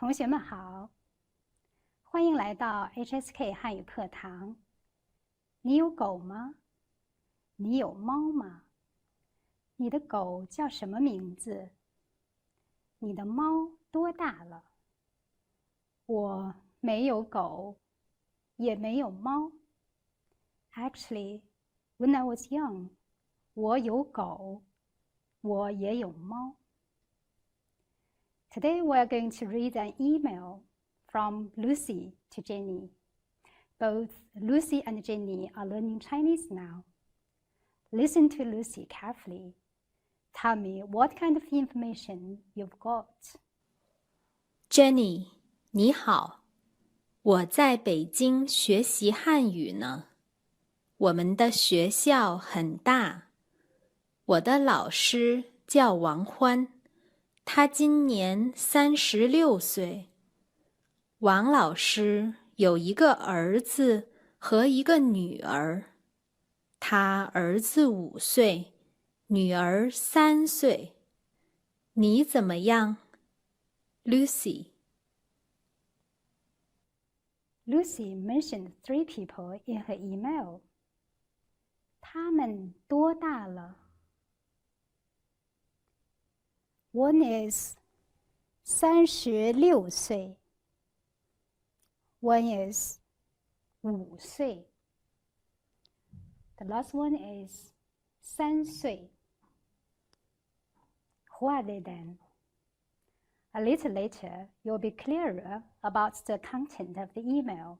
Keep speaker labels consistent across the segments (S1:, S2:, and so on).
S1: 同学们好，欢迎来到 HSK 汉语课堂。你有狗吗？你有猫吗？你的狗叫什么名字？你的猫多大了？我没有狗，也没有猫。Actually, when I was young, 我有狗，我也有猫。Today we are going to read an email from Lucy to Jenny. Both Lucy and Jenny are learning Chinese now. Listen to Lucy carefully. Tell me what kind of information you've got.
S2: Jenny, 你好，我在北京学习汉语呢。我们的学校很大。我的老师叫王欢，他今年36岁。王老师有一个儿子和一个女儿，他儿子5岁，女儿3岁。你怎么样 ，Lucy？
S1: Lucy mentioned 3 people in her email. 他们多大了？ One is 36岁。One is 5岁。The last one is 3岁。Who are they then? A little later, you'll be clearer about the content of the email.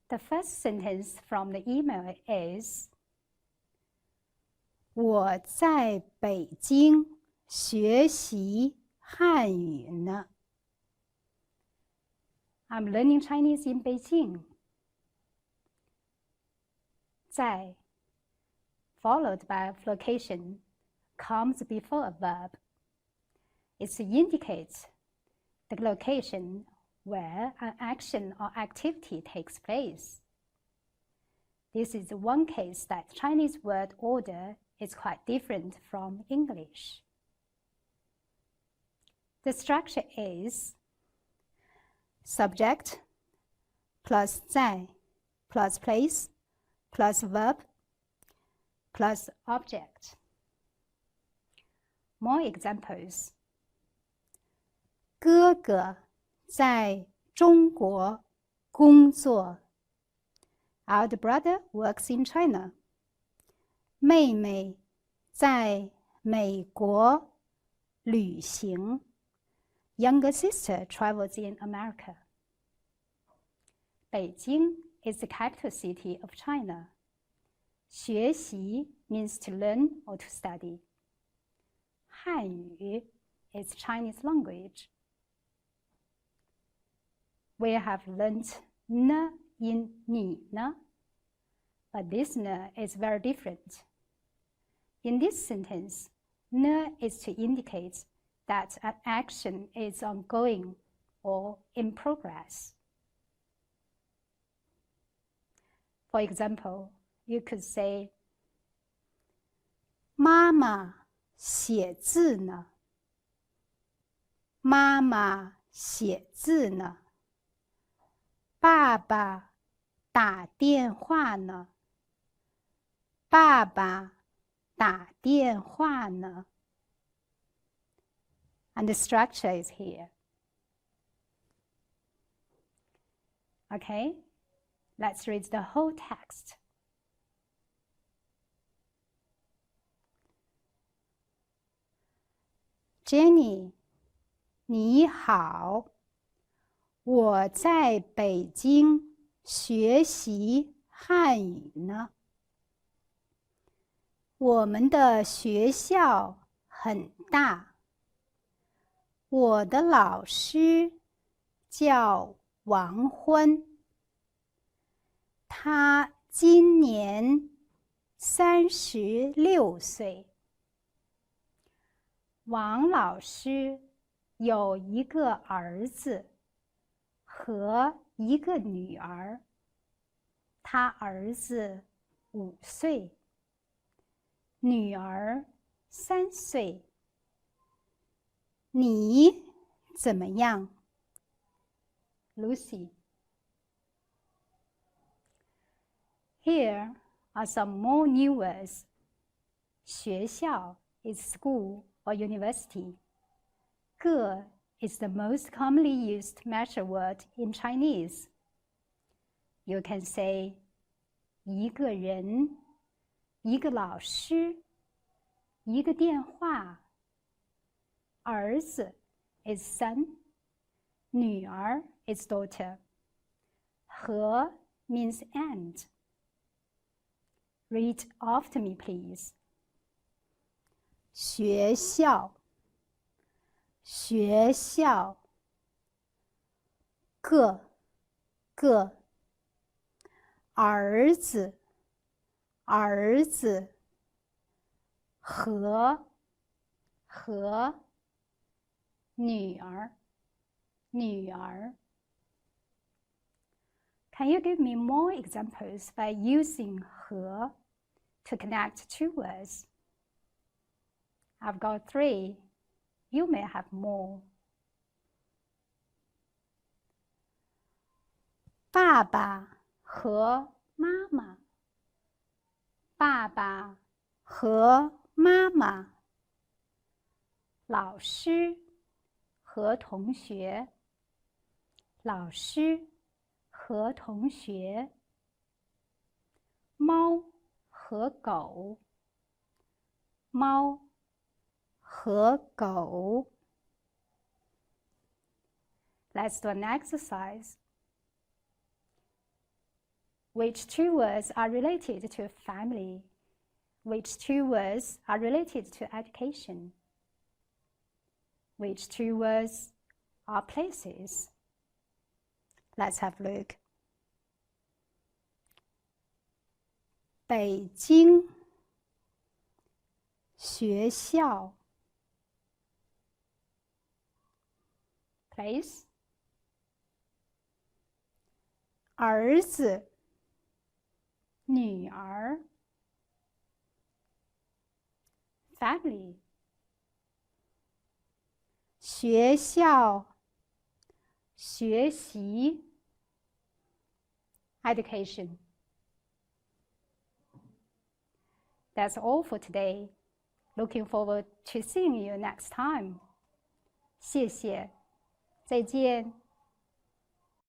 S1: The first sentence from the email is, 我在北京学习汉语呢。I'm learning Chinese in Beijing. 在 followed by a location comes before a verb. It indicates the location where an action or activity takes place. This is one case that Chinese word order is quite different from English. The structure is subject plus 在 plus place plus verb plus object. More examples. 哥哥在中国工作。Our brother works in China. 妹妹在美国旅行。Younger sister travels in America. 北京 is the capital city of China. 学习 means to learn or to study. 汉语 is Chinese language. We have learnt 呢 in 你呢, but this 呢 is very different. In this sentence, 呢 is to indicate that an action is ongoing or in progress. For example, you could say, 妈妈写字呢。妈妈写字呢。爸爸打电话呢。爸爸打电话呢。And the structure is here. Okay, let's read the whole text. Jenny, 你好，我在北京学习汉语呢。我们的学校很大。我的老师叫王欢，他今年36岁。王老师有一个儿子和一个女儿，他儿子5岁，女儿3岁。你怎么样 ？Lucy. Here are some more new words. 学校 is school or university. 个 is the most commonly used measure word in Chinese. You can say 一个人，一个老师，一个电话。儿子 is son. 女儿 is daughter. 和 means and. Read after me, please. 学校，学校，个，儿子，儿子，和，女儿，女儿。Can you give me more examples by using 和 to connect two words? I've got 3. You may have more. 爸爸和妈妈，爸爸和妈妈。老师和同学，老师和同学。猫和狗，猫和狗。Let's do an exercise. Which two words are related to family? Which two words are related to education? Which two words are places? Let's have a look. 北京学校 place. 儿子女儿 family. 学校学习 education. That's all for today. Looking forward to seeing you next time. 谢谢，再见。